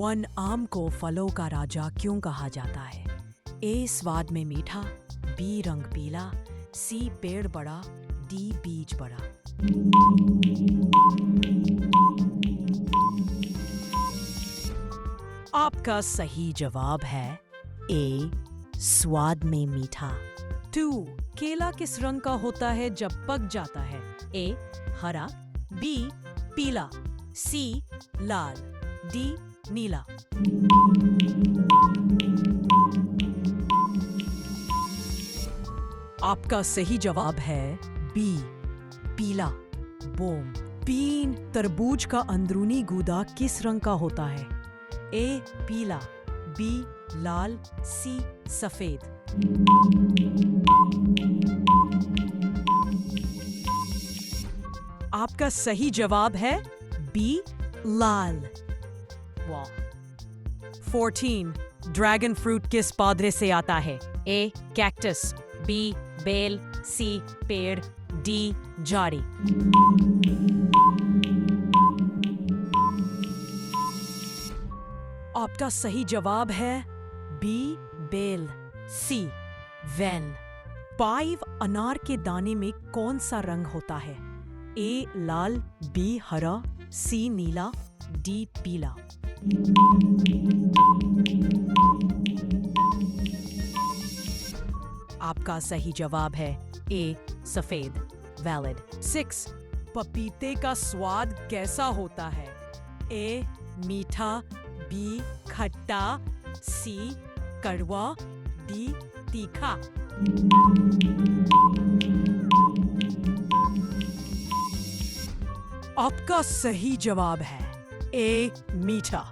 One आम को फलों का राजा क्यों कहा जाता है? ए स्वाद में मीठा, बी रंग पीला, सी पेड़ बड़ा, डी बीज बड़ा। आपका सही जवाब है ए स्वाद में मीठा। 2. केला किस रंग का होता है जब पक जाता है? ए हरा, बी पीला, सी लाल, डी नीला। आपका सही जवाब है बी पीला, बोम। 3. तरबूज का अंदरूनी गूदा किस रंग का होता है? ए पीला, बी लाल, सी सफेद। आपका सही जवाब है बी लाल। वाह। 14. ड्रैगन फ्रूट किस पौधे से आता है? ए कैक्टस, बी बेल, सी पेड़, डी झाड़ी। आपका सही जवाब है बी बेल, सी वेल। 5. अनार के दाने में कौन सा रंग होता है? ए लाल, बी हरा, सी नीला, डी पीला। आपका सही जवाब है ए सफेद, वैलिड। 6. पपीते का स्वाद कैसा होता है? ए मीठा, बी खट्टा, सी कड़वा, डी तीखा। आपका सही जवाब है ए मीठा।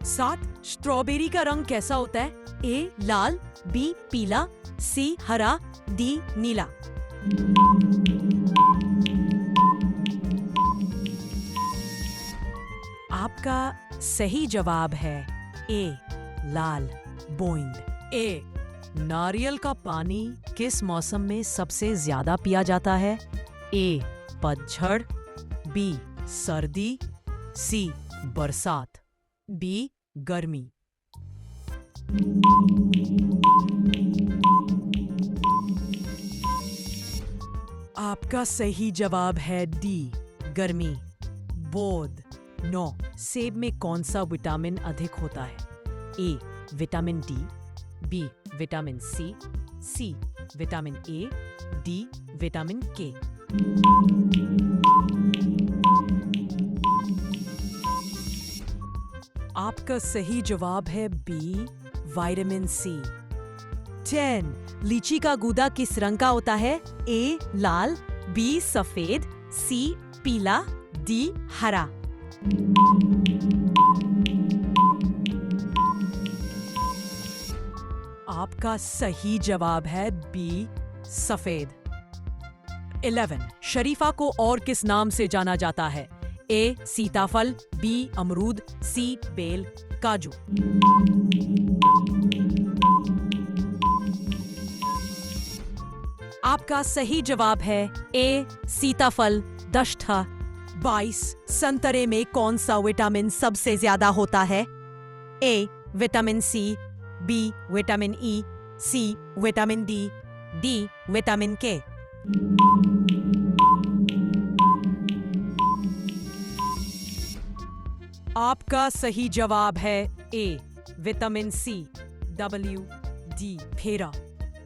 7. स्ट्रॉबेरी का रंग कैसा होता है? ए लाल, बी पीला, सी हरा, डी नीला। आपका सही जवाब है ए लाल, बोइंड। ए नारियल का पानी किस मौसम में सबसे ज्यादा पिया जाता है? ए पतझड़, बी सर्दी, सी बरसात, बी गर्मी। आपका सही जवाब है डी गर्मी, बोध। 9. सेब में कौन सा विटामिन अधिक होता है? A vitamin D, B vitamin C vitamin A, D vitamin K. आपका सही जवाब है बी विटामिन सी। 10. लीची का गूदा किस रंग का होता है? ए लाल, बी सफेद, सी पीला, डी हरा। आपका सही जवाब है बी सफेद। 11. शरीफा को और किस नाम से जाना जाता है? ए सीताफल, बी अमरूद, सी बेल, काजू। आपका सही जवाब है ए सीताफल, दष्टा। 22. संतरे में कौन सा विटामिन सबसे ज्यादा होता है? A vitamin C, B vitamin E, C vitamin D, D vitamin K. आपका सही जवाब है A vitamin C, W D. फेरा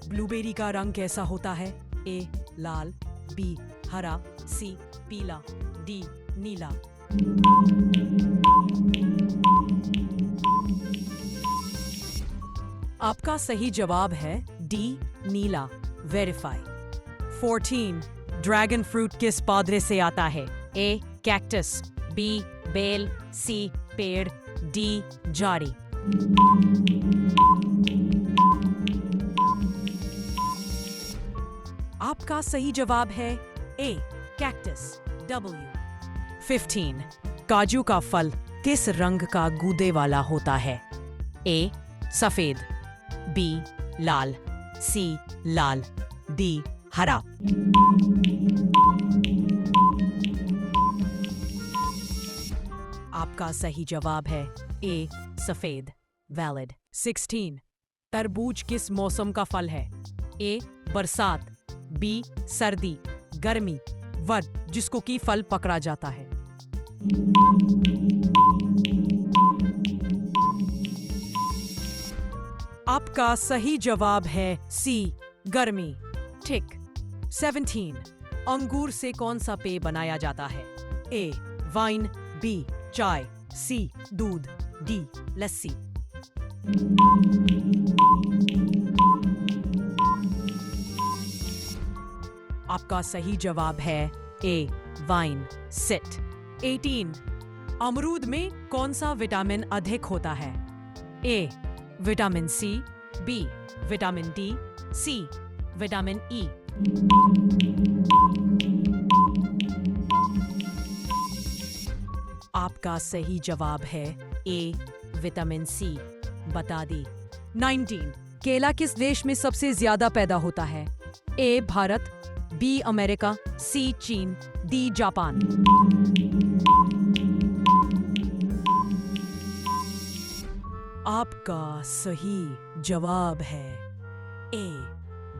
ब्लूबेरी का रंग कैसा होता है? ए लाल, बी हरा, सी पीला, डी नीला। आपका सही जवाब है डी नीला, वेरीफाई। 14. ड्रैगन फ्रूट किस पौधे से आता है? ए कैक्टस, बी बेल, सी पेड़, डी झाड़ी। आपका सही जवाब है ए कैक्टस, डब्ल्यू। 15. काजू का फल किस रंग का गूदे वाला होता है? ए सफेद, बी लाल, सी लाल, डी हरा। आपका आपका सही जवाब है ए सफेद, वैलिड। 16 तरबूज किस मौसम का फल है? ए बरसात, बी सर्दी, गर्मी, वर्द जिसको कि फल पकड़ा जाता है। आपका सही जवाब है सी गर्मी। ठीक। 17 अंगूर से कौन सा पेय बनाया जाता है? ए वाइन, बी चाय, सी दूध, डी लस्सी। आपका सही जवाब है ए वाइन। सिट। 18 अमरूद में कौन सा विटामिन अधिक होता है? A vitamin C, B vitamin D, C vitamin E. आपका सही जवाब है ए विटामिन सी। बता दी। 19 केला किस देश में सबसे ज्यादा पैदा होता है? ए भारत, बी अमेरिका, सी चीन, डी जापान। आपका सही जवाब है ए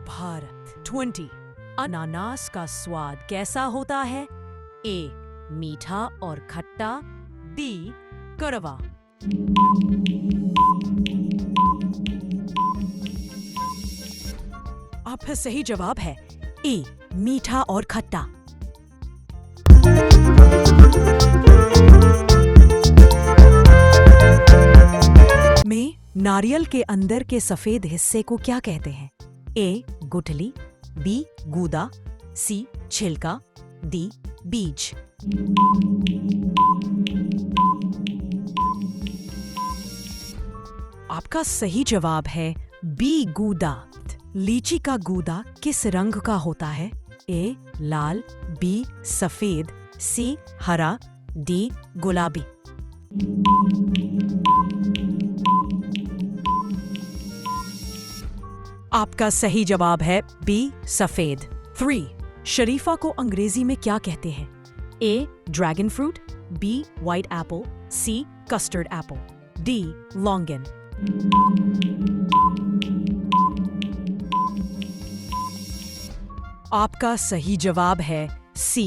भारत। 20 अनानास का स्वाद कैसा होता है? ए मीठा और खट्टा, डी कड़वा। आपका सही जवाब है ए मीठा और खट्टा। में नारियल के अंदर के सफेद हिस्से को क्या कहते हैं? ए गुठली, बी गूदा, सी छिलका, डी बीज। आपका सही जवाब है बी गूदा। लीची का गूदा किस रंग का होता है? ए लाल, बी सफेद, सी हरा, डी गुलाबी। आपका सही जवाब है बी सफेद। 3 शरीफा को अंग्रेजी में क्या कहते हैं? A dragon fruit, B white apple, C custard apple, D longan. आपका सही जवाब है सी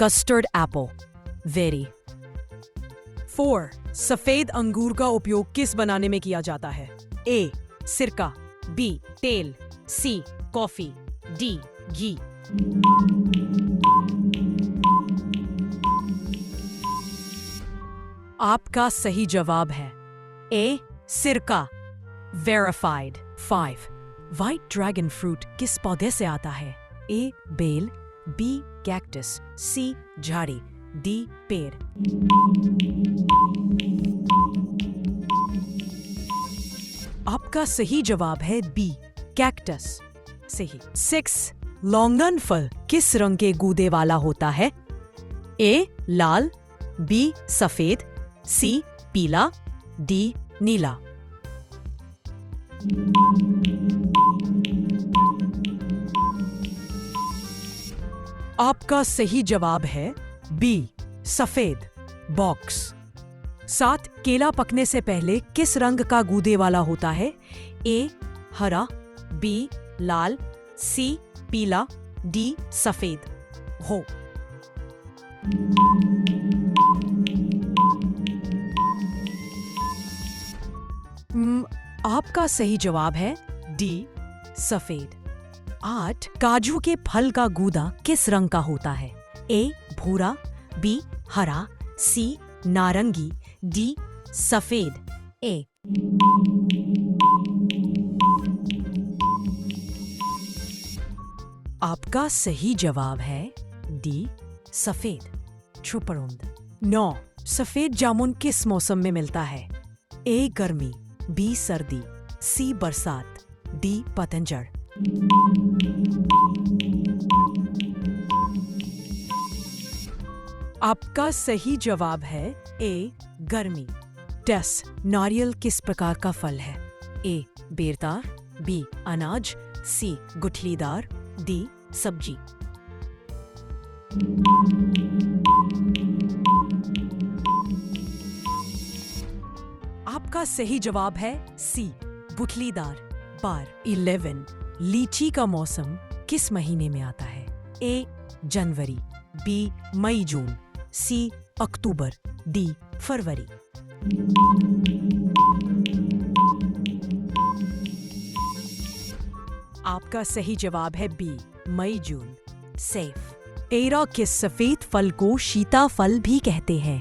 कस्टर्ड एप्पल। वेरी। 4 सफेद अंगूर का उपयोग किस बनाने में किया जाता है? ए सिरका, बी तेल, सी कॉफी, डी घी। आपका सही जवाब है ए सिरका। वेरीफाइड। 5 व्हाइट ड्रैगन फ्रूट किस पौधे से आता है? ए बेल, बी कैक्टस, सी झाड़ी, डी पेड़। आपका सही जवाब है बी कैक्टस। सही। 6 लॉन्गन फल किस रंग के गूदे वाला होता है? ए लाल, बी सफेद, सी पीला, डी नीला। आपका सही जवाब है बी सफेद। बॉक्स। 7 केला पकने से पहले किस रंग का गूदे वाला होता है? ए हरा, बी लाल, सी पीला, डी सफेद। हो। आपका सही जवाब है डी सफेद। 8 काजू के फल का गूदा किस रंग का होता है? ए भूरा, बी हरा, सी नारंगी, डी सफेद। ए। आपका सही जवाब है डी सफेद। छुपरुंद। 9 सफेद जामुन किस मौसम में मिलता है? ए गर्मी, बी सर्दी, सी बरसात, डी पतझड़। आपका सही जवाब है ए गर्मी। 10 नारियल किस प्रकार का फल है? ए बेरदार, बी अनाज, सी गुठलीदार, डी सब्जी। आपका सही जवाब है सी, गुठलीदार बार। 11 लीची का मौसम किस महीने में आता है? ए जनवरी, बी मई जून, सी अक्टूबर, डी फरवरी। आपका सही जवाब है बी मई जून, सेफ। 13 किस सफेद फल को सीताफल भी कहते हैं?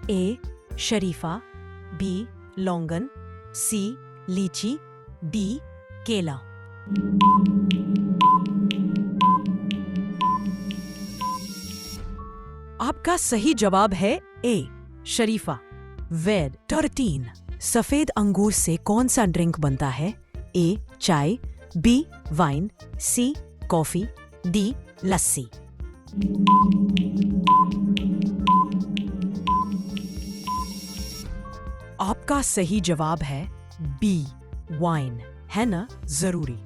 ए शरीफा, बी लौंगन, सी लीची, डी केला। आपका सही जवाब है ए शरीफा। वेद 13 सफेद अंगूर से कौन सा ड्रिंक बनता है? ए चाय, बी वाइन, सी कॉफी, डी लस्सी। आपका सही जवाब है बी वाइन, है ना जरूरी।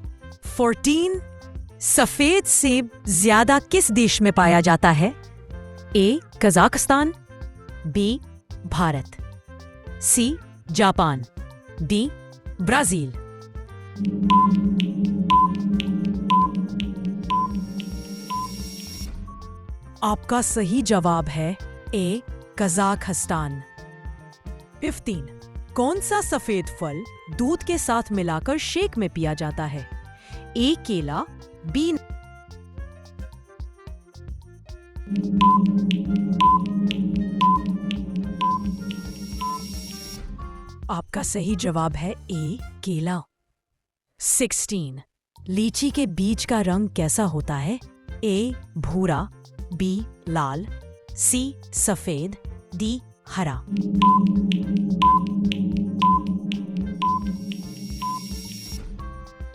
14 सफेद सेब ज्यादा किस देश में पाया जाता है? A Kazakhstan, B Bharat, C Japan, D Brazil. आपका सही जवाब है ए कजाकिस्तान। 15 कौन सा सफेद फल दूध के साथ मिलाकर शेक में पिया जाता है? ए केला, बी आपका सही जवाब है ए केला। 16 लीची के बीज का रंग कैसा होता है? ए भूरा, बी लाल, सी सफेद, डी हरा।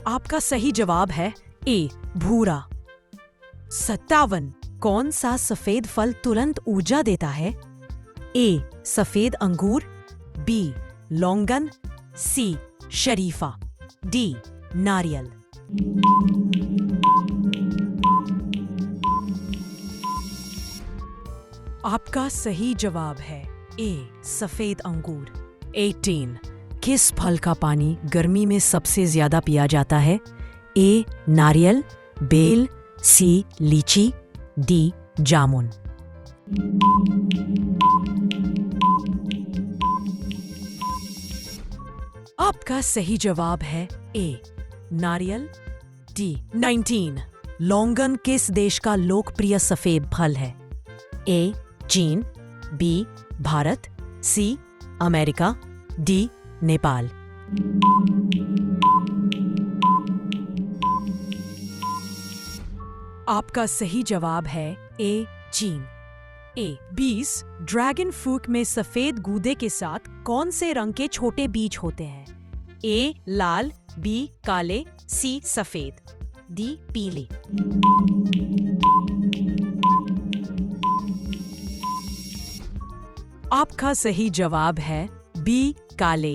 आपका सही जवाब है ए भूरा। 57 कौन सा सफेद फल तुरंत ऊर्जा देता है? ए सफेद अंगूर, बी लौंगन, सी शरीफा, डी नारियल। आपका सही जवाब है ए सफेद अंगूर। 18 किस फल का पानी गर्मी में सबसे ज्यादा पिया जाता है? ए नारियल, बेल, सी लीची, डी जामुन। आपका सही जवाब है ए नारियल, डी। 19 लौंगन किस देश का लोकप्रिय सफेद फल है? ए चीन, B Bharat, C America, D Nepal. आपका सही जवाब है ए चीन। ए 20 ड्रैगन फ्रूट में सफेद गूदे के साथ कौन से रंग के छोटे बीज होते हैं? ए लाल, बी काले, सी सफेद, डी पीले। आपका सही जवाब है बी काले।